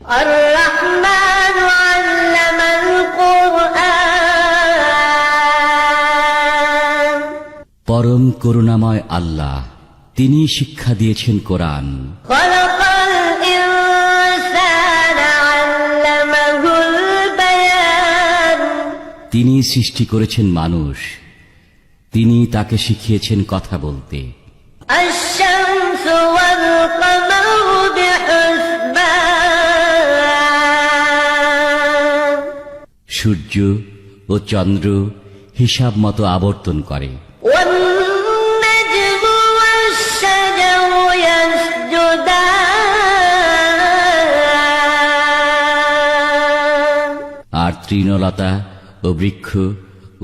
الرحمن علم القرآن পরম করুণাময় আল্লাহ, তিনি শিক্ষা দিয়েছেন কোরআন। خلق الإنسان علمه البيان তিনি সৃষ্টি করেছেন মানুষ, তিনি তাকে শিখিয়েছেন কথা বলতে। الشمس والقمر بحسبان সূর্য ও চন্দ্র হিসাব মতো আবর্তন করে। والنجم والشجر يسجدان আর তৃণলতা ও বৃক্ষ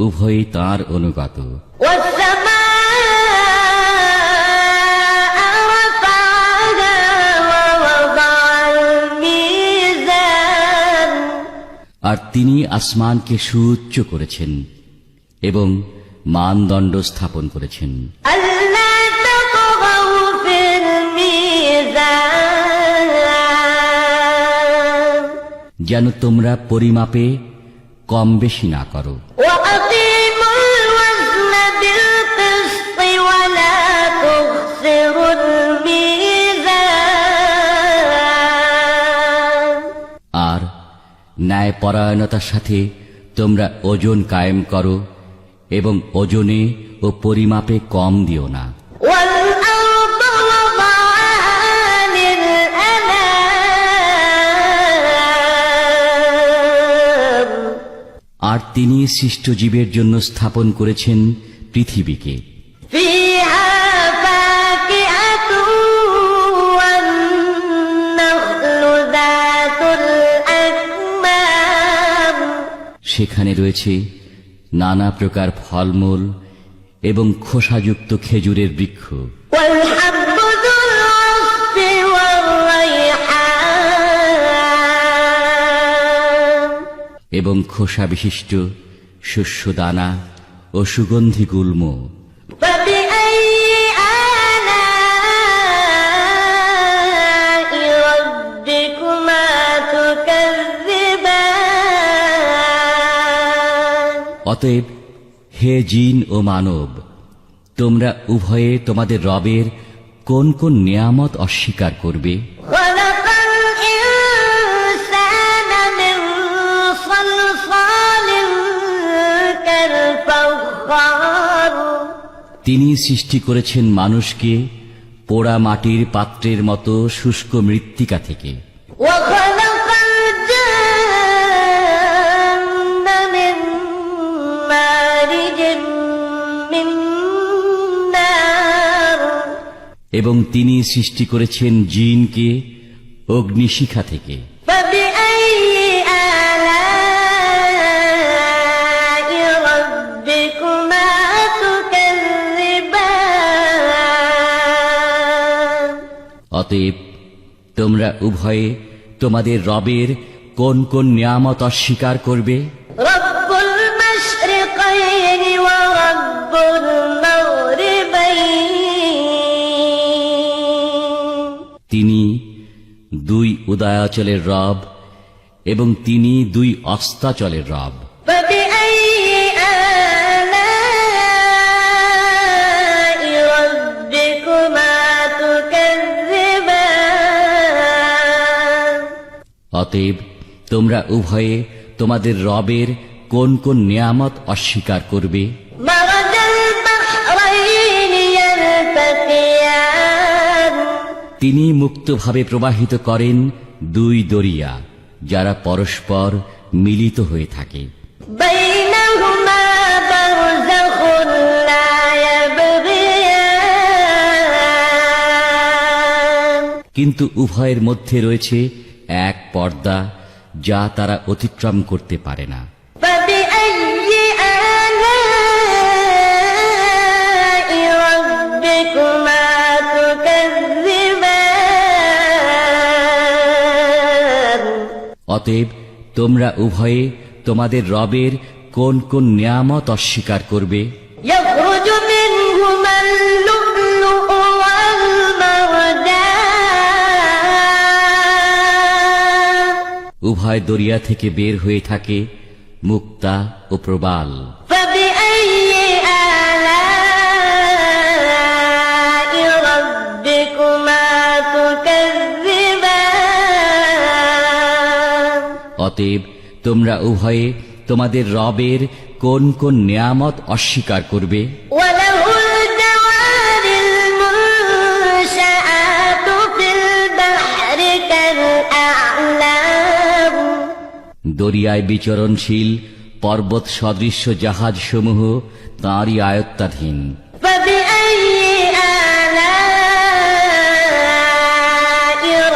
উভয়ই তাঁর অনুগত। والسماء رفعها ووضع الميزان আর তিনি আসমানকে সুউচ্চ করেছেন এবং মানদণ্ড স্থাপন করেছেন। ألا تطغوا في الميزان যেন তোমরা পরিমাপে কম বেশি না করো। وأقيموا الوزن بالقسط ولا تخسروا الميزان আর ন্যায়পরায়ণতার সাথে তোমরা ওজন কায়েম করো এবং ওজনে ও পরিমাপে কম দিও না। والأرض وضعها للأنام আর তিনি সৃষ্ট জীবের জন্য স্থাপন করেছেন পৃথিবীকে। فيها فاكهة والنخل ذات الأكمام সেখানে রয়েছে নানা প্রকার ফলমূল এবং খোসাযুক্ত খেজুরের বৃক্ষ, والحب ذو العصف والريحان এবং খোসা বিশিষ্ট শস্যদানা ও সুগন্ধি গুল্ম। فبأي آلاء ربكما تكذبان অতএব হে জিন ও মানব, তোমরা উভয়ে তোমাদের রবের কোন কোন নিয়ামত অস্বীকার করবে? خلق الإنسان من صلصال كالفخار তিনি সৃষ্টি করেছেন মানুষকে পোড়া মাটির পাত্রের মতো শুষ্ক মৃত্তিকা থেকে। وخلق الجن من مارج من نار এবং তিনি সৃষ্টি করেছেন জিনকে অগ্নিশিখা থেকে। فبأي آلاء ربكما تكذبان অতএব তোমরা উভয়ে তোমাদের রবের কোন কোন নিয়ামত অস্বীকার করবে? رب المشرقين ورب المغربين তিনি দুই উদয়াচলের রব এবং তিনি দুই অস্তাচলের রব। فبأي آلاء ربكما تكذبان অতএব তোমরা উভয়ে তোমাদের রবের কোন কোন নিয়ামত অস্বীকার করবে? مرج البحرين يلتقيان তিনি মুক্তভাবে প্রবাহিত করেন দুই দরিয়া, যারা পরস্পর মিলিত হয়ে থাকে। بينهما برزخ لا يبغيان কিন্তু উভয়ের মধ্যে রয়েছে এক পর্দা, যা তারা অতিক্রম করতে পারে না। فبأي آلاء ربكما تكذبان অতএব তোমরা উভয়ে তোমাদের রবের কোন কোন নিয়ামত অস্বীকার করবে? يخرج منهما اللؤلؤ والمرجان উভয় দরিয়া থেকে বের হয়ে থাকে মুক্তা ও প্রবাল। فبأي آلاء ربكما تكذبان অতএব তোমরা উভয়ে তোমাদের রবের কোন কোন নিয়ামত অস্বীকার করবে? وله الجوار المنشآت في البحر كالأعلام দরিয়ায় বিচরণশীল পর্বত সদৃশ্য জাহাজসমূহ তাঁরই আয়ত্তাধীন। فبأي آلاء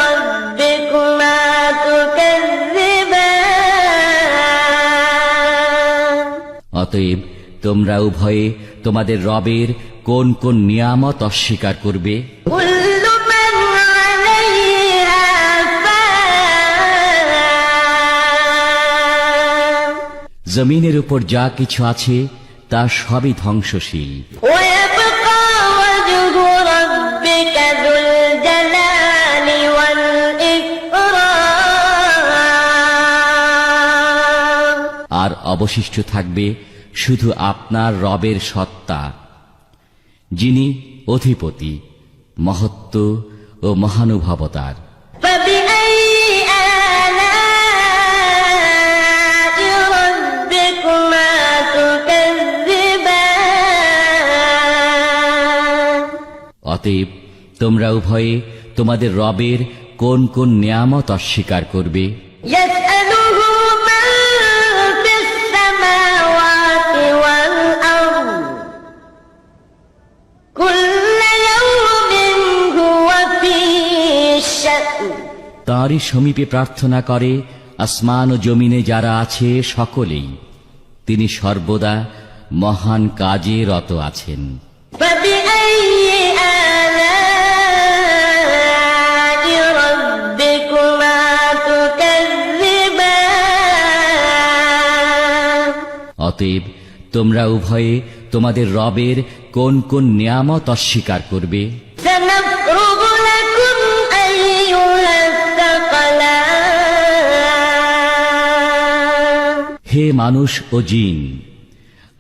ربكما تكذبان অতএব তোমরা উভয়ে তোমাদের রবের কোন কোন নিয়ামত অস্বীকার করবে? كل من عليها فان জমিনের উপর যা কিছু আছে তা সবই ধ্বংসশীল। ويبقى وجه ربك ذو الجلال والإكرام আর অবশিষ্ট থাকবে শুধু আপনার রবের সত্তা, যিনি অধিপতি, মহত্ব ও মহানুভবতার। فبأي آلاء ربكما تكذبان অতএব তোমরা উভয়ে তোমাদের রবের কোন কোন নিয়ামত অস্বীকার করবে? يسأله من في السماوات والأرض كل يوم هو في شأن তাঁরই সমীপে প্রার্থনা করে আসমান ও জমিনে যারা আছে সকলেই। তিনি সর্বদা মহান কাজে রত আছেন। فبأي آلاء ربكما تكذبان অতএব তোমরা উভয়ে তোমাদের রবের কোন কোন নিয়ামত অস্বীকার করবে? سنفرغ لكم أيها الثقلان হে মানুষ ও জিন,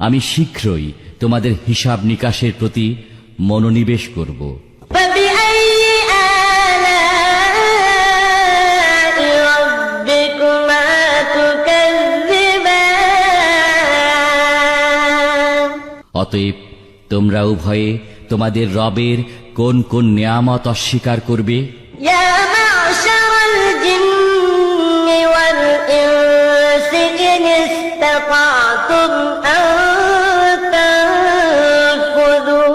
আমি শীঘ্রই তোমাদের হিসাব নিকাশের প্রতি মনোনিবেশ করব। فبأي آلاء ربكما تكذبان অতএব তোমরা উভয়ে তোমাদের রবের কোন কোন নিয়ামত অস্বীকার করবে? يا معشر الجن والإنس إن استطعتم أن تنفذوا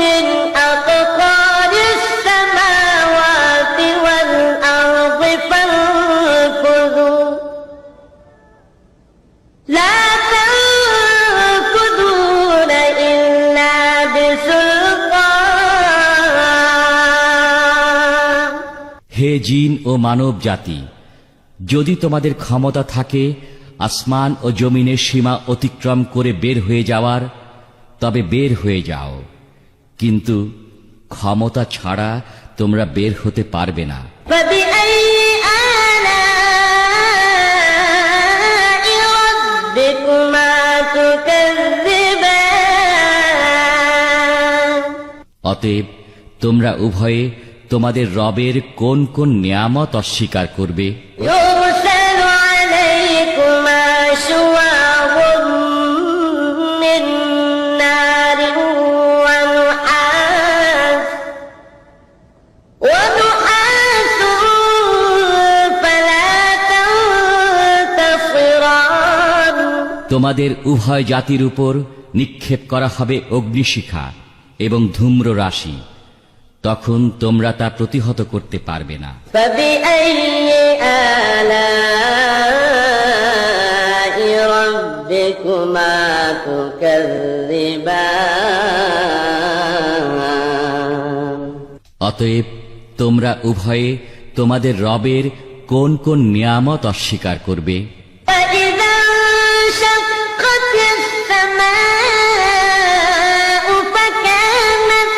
من أقطار السماوات والأرض فانفذوا لا تنفذون إلا بسلطان হে জিন ও মানব জাতি, যদি তোমাদের ক্ষমতা থাকে আসমান ও জমিনের সীমা অতিক্রম করে বের হয়ে যাওয়ার, তবে বের হয়ে যাও, কিন্তু ক্ষমতা ছাড়া তোমরা বের হতে পারবে না। فبأي آلاء ربكما تكذبان অতএব তোমরা উভয়ে তোমাদের রবের কোন কোন নিয়ামত অস্বীকার করবে? يرسل عليكما شواظ من نار ونحاس فلا تنتصران তোমাদের উভয় জাতির উপর নিক্ষেপ করা হবে অগ্নিশিখা এবং ধূম্র রাশি, তখন তোমরা তা প্রতিহত করতে পারবে না। فبأي آلاء ربكما تكذبان অতএব তোমরা উভয়ে তোমাদের রবের কোন কোন নিয়ামত অস্বীকার করবে? فإذا انشقت السماء فكانت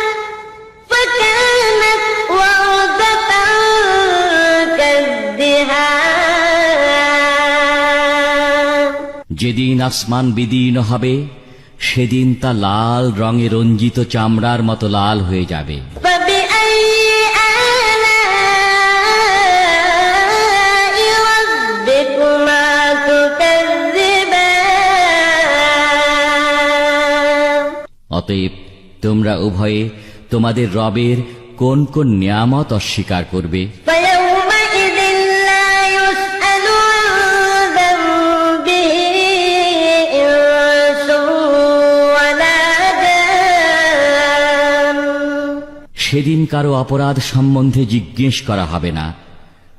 যেদিন আসমান বিদীর্ণ হবে সেদিন তা লাল রঙে রঞ্জিত চামড়ার মতো লাল হয়ে যাবে। فبأي آلاء ربكما تكذبان অতএব তোমরা উভয়ে তোমাদের রবের কোন কোন নিয়ামত অস্বীকার করবে? فيومئذ لا يسأل عن ذنبه إنس ولا جان সেদিন কারো অপরাধ সম্বন্ধে জিজ্ঞেস করা হবে না,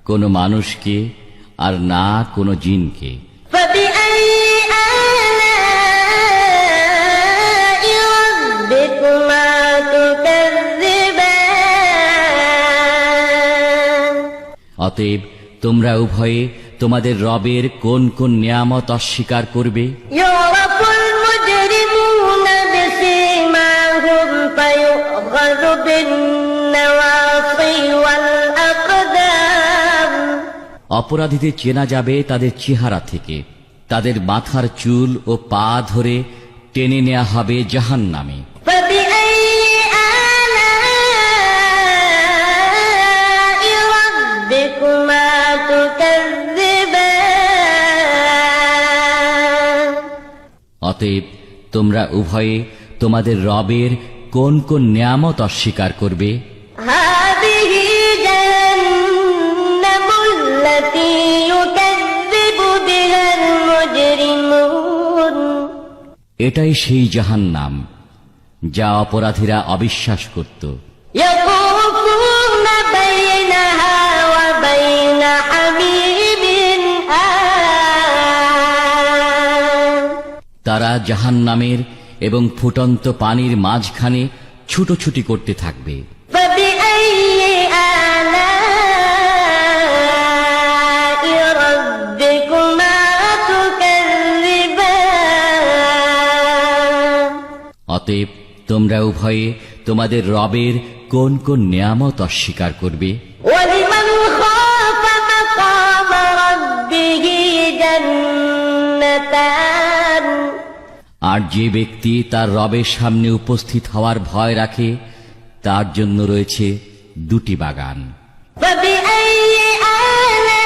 কোনো মানুষকে আর না কোনো জিনকে। فبأي آلاء ربكما تكذبان অতএব তোমরা উভয়ে তোমাদের রবের কোন কোন নিয়ামত অস্বীকার করবে? يعرف المجرمون بسيماهم فيؤخذ بالنواصي والأقدام অপরাধীদের চেনা যাবে তাদের চেহারা থেকে, তাদের মাথার চুল ও পা ধরে টেনে নেওয়া হবে জাহান্নামে। فبأي آلاء ربكما تكذبان অতএব তোমরা উভয়ে তোমাদের রবের কোন কোন নিয়ামত অস্বীকার করবে? هذه جهنم التي يكذب بها المجرمون এটাই সেই জাহান্নাম যা অপরাধীরা অবিশ্বাস করত। يطوفون بينها وبين حميم آن তারা জাহান্নামের এবং ফুটন্ত পানির মাঝখানে ছুটোছুটি করতে থাকবে। فبأي آلاء ربكما تكذبان অতএব তোমরা উভয়ে তোমাদের রবের কোন কোন নিয়ামত অস্বীকার করবে? ولمن خاف مقام ربه جنتان আর যে ব্যক্তি তার রবের সামনে উপস্থিত হওয়ার ভয় রাখে তার জন্য রয়েছে দুটি বাগান। فبأي آلاء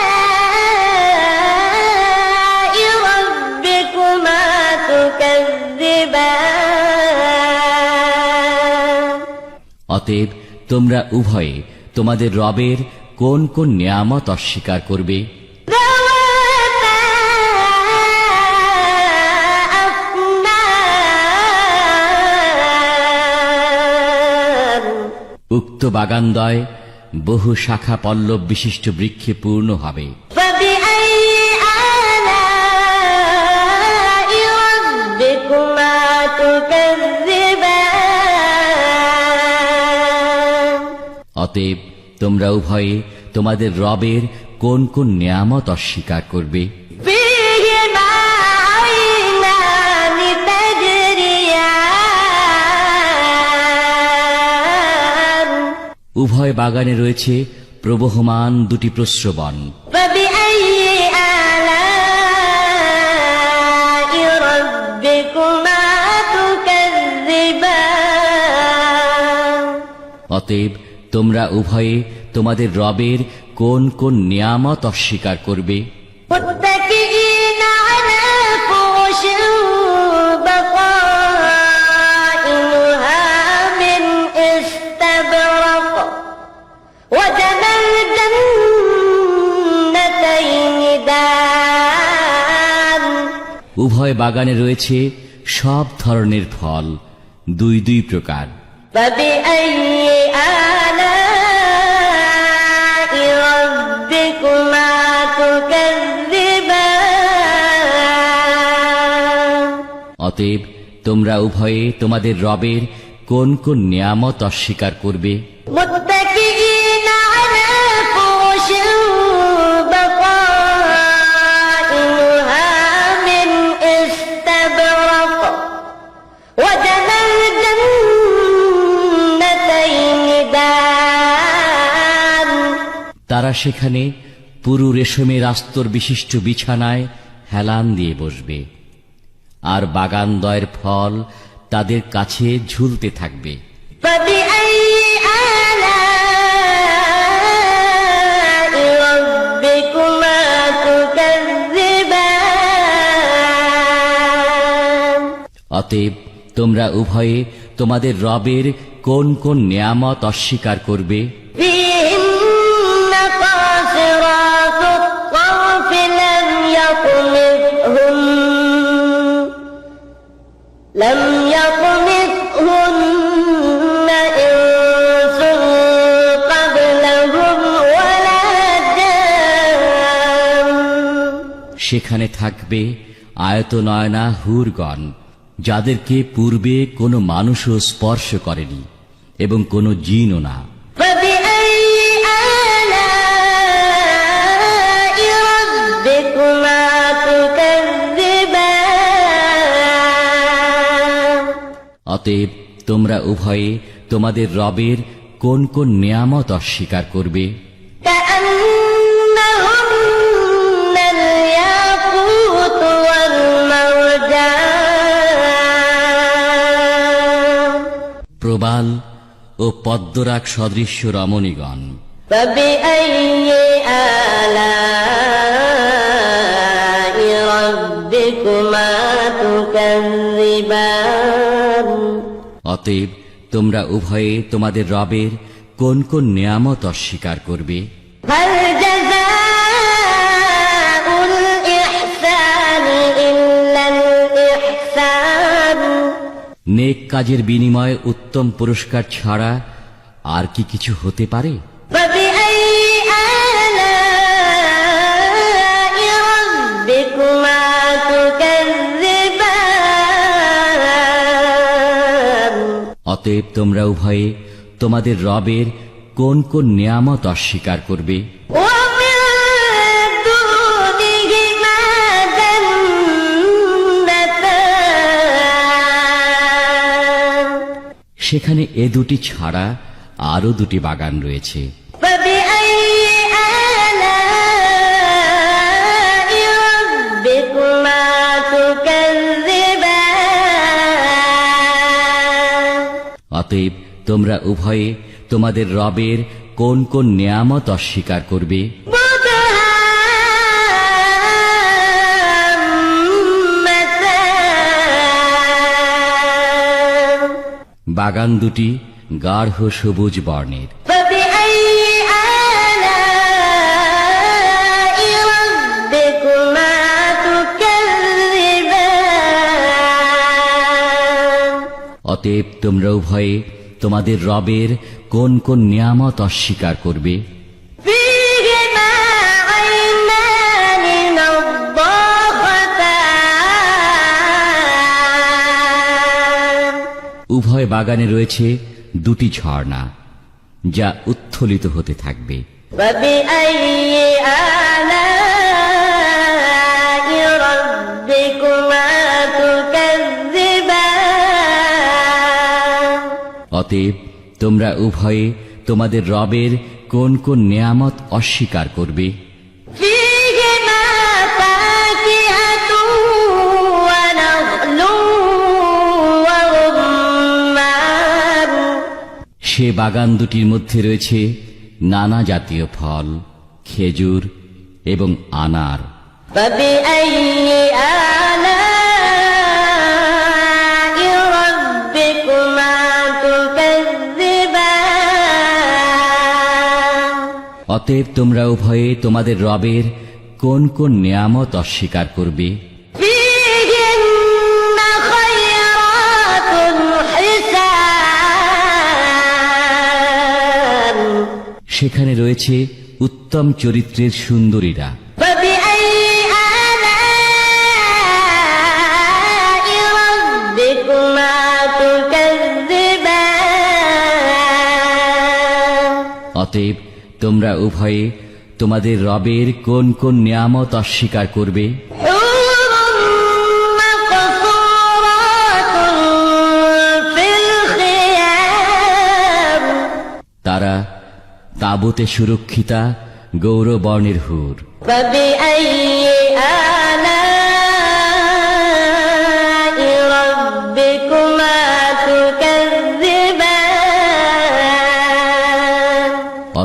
ربكما تكذبان অতএব তোমরা উভয়ে তোমাদের রবের কোন কোন নিয়ামত অস্বীকার করবে? ذواتا أفنان উক্ত বাগানদ্বয় বহু শাখা পল্লব বিশিষ্ট বৃক্ষে পূর্ণ হবে। فبأي آلاء ربكما تكذبان অতএব তোমরা উভয়ে তোমাদের রবের কোন কোন নিয়ামত অস্বীকার করবে? فيهما عينان تجريان উভয় বাগানে রয়েছে প্রবহমান দুটি প্রস্রবণ। فبأي آلاء ربكما تكذبان অতএব তোমরা উভয়ে তোমাদের রবের কোন কোন নিয়ামত অস্বীকার করবে? متكئين على فرش بطائنها من استبرق وجنى الجنتين دان উভয় বাগানে রয়েছে সব ধরনের ফল, দুই দুই প্রকার। فبأي آلاء ربكما تكذبان অতএব তোমরা উভয়ে তোমাদের রবের কোন কোন নিয়ামত অস্বীকার করবে? متكئين على فرش بطائنها من استبرق وجنى الجنتين دان তারা সেখানে পুরু রেশমের আস্তর বিশিষ্ট বিছানায় হেলান দিয়ে বসবে। আর বাগানদ্বয়ের ফল তাদের কাছে ঝুলতে থাকবে। فبأي آلاء ربكما تكذبان অতএব তোমরা উভয়ে তোমাদের রবের কোন কোন নেয়ামত অস্বীকার করবে? فيهن قاصرات الطرف لم يطمثهن إنس قبلهم ولا جان সেখানে থাকবে আয়তনয়না হুরগণ, যাদেরকে পূর্বে কোনো মানুষও স্পর্শ করেনি এবং কোনো জিনও না। فبأي آلاء ربكما تكذبان অতএব তোমরা উভয়ে তোমাদের রবের কোন কোন নেয়ামত অস্বীকার করবে? كأنهن الياقوت والمرجان প্রবাল ও পদ্মরাগ সদৃশ্য রমণীগণ। فبأي آلاء ربكما تكذبان অতএব তোমরা উভয়ে তোমাদের রবের কোন কোন নেয়ামত অস্বীকার করবে? هل جزاء الإحسان إلا الإحسان নেক কাজের বিনিময়ে উত্তম পুরস্কার ছাড়া আর কি কিছু হতে পারে? فبأي آلاء ربكما تكذبان অতএব তোমরা উভয়ে তোমাদের রবের কোন কোন নেয়ামত অস্বীকার করবে? ومن دونهما جنتان সেখানে এ দুটি ছাড়া আরো দুটি বাগান রয়েছে। فبأي آلاء ربكما تكذبان অতএব তোমরা উভয়ে তোমাদের রবের কোন কোন নেয়ামত অস্বীকার করবে? مدهامتان বাগান দুটি গাঢ় সবুজ বর্ণের। فبأي آلاء ربكما تكذبان অতএব তোমরা উভয়ে তোমাদের রবের কোন কোন নিয়ামত অস্বীকার করবে? فيهما عينان نضاختان উভয় বাগানে রয়েছে দুটি ঝর্ণা, যা উত্থলিত হতে থাকবে। فبأي آلاء ربكما تكذبان অতএব তোমরা উভয়ে তোমাদের রবের কোন কোন নিয়ামত অস্বীকার করবে? فيهما فاكهة ونخل ورمان সে বাগান দুটির মধ্যে রয়েছে নানা জাতীয় ফল, খেজুর এবং আনার। فبأي آلاء ربكما تكذبان অতএব তোমরা উভয়ে তোমাদের রবের কোন কোন নিয়ামত অস্বীকার করবে? فيهن خيرات حسان সেখানে রয়েছে উত্তম চরিত্রের সুন্দরীরা। فبأي آلاء ربكما تكذبان অতএব তোমরা উভয়ে তোমাদের রবের কোন কোন নিয়ামত অস্বীকার করবে? حور مقصورات في الخيام তারা তাঁবুতে সুরক্ষিতা গৌরবর্ণের হুর। فبأي آلاء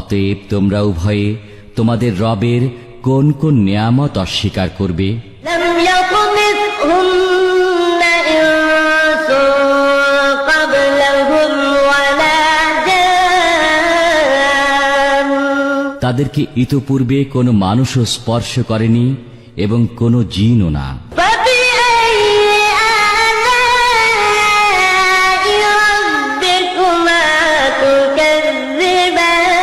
অতএব তোমরা উভয়ে তোমাদের রবের কোন কোন নিয়ামত অস্বীকার করবে? لم يطمثهن إنس قبلهم ولا جان তাদেরকে ইতপূর্বে কোনো মানুষও স্পর্শ করেনি এবং কোনো জিনও না। فبأي آلاء ربكما تكذبان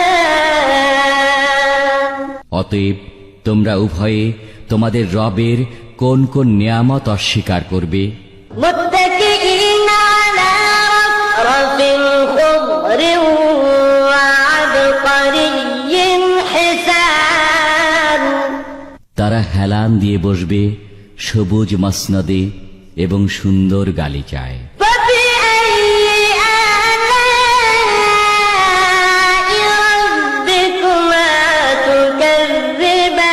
অতএব তোমরা উভয়ে তোমাদের রবের কোন কোন নিয়ামত অস্বীকার করবে? متكئين على رفرف خضر وعبقري حسان তারা হেলান দিয়ে বসবে সবুজ মসনদে এবং সুন্দর গালিচায়। فبأي آلاء ربكما تكذبان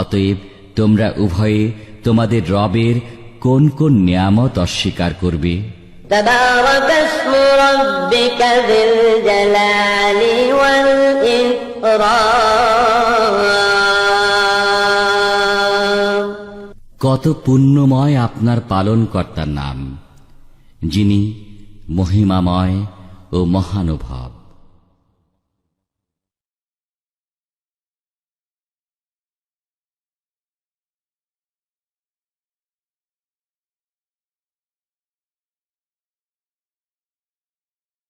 অতএব তোমরা উভয়ে তোমাদের রবের কোন কোন নিয়ামত অস্বীকার করবে? تبارك اسم ربك ذي الجلال والإكرام কত পুণ্যময় আপনার পালনকর্তার নাম, যিনি মহিমাময় ও মহানুভব।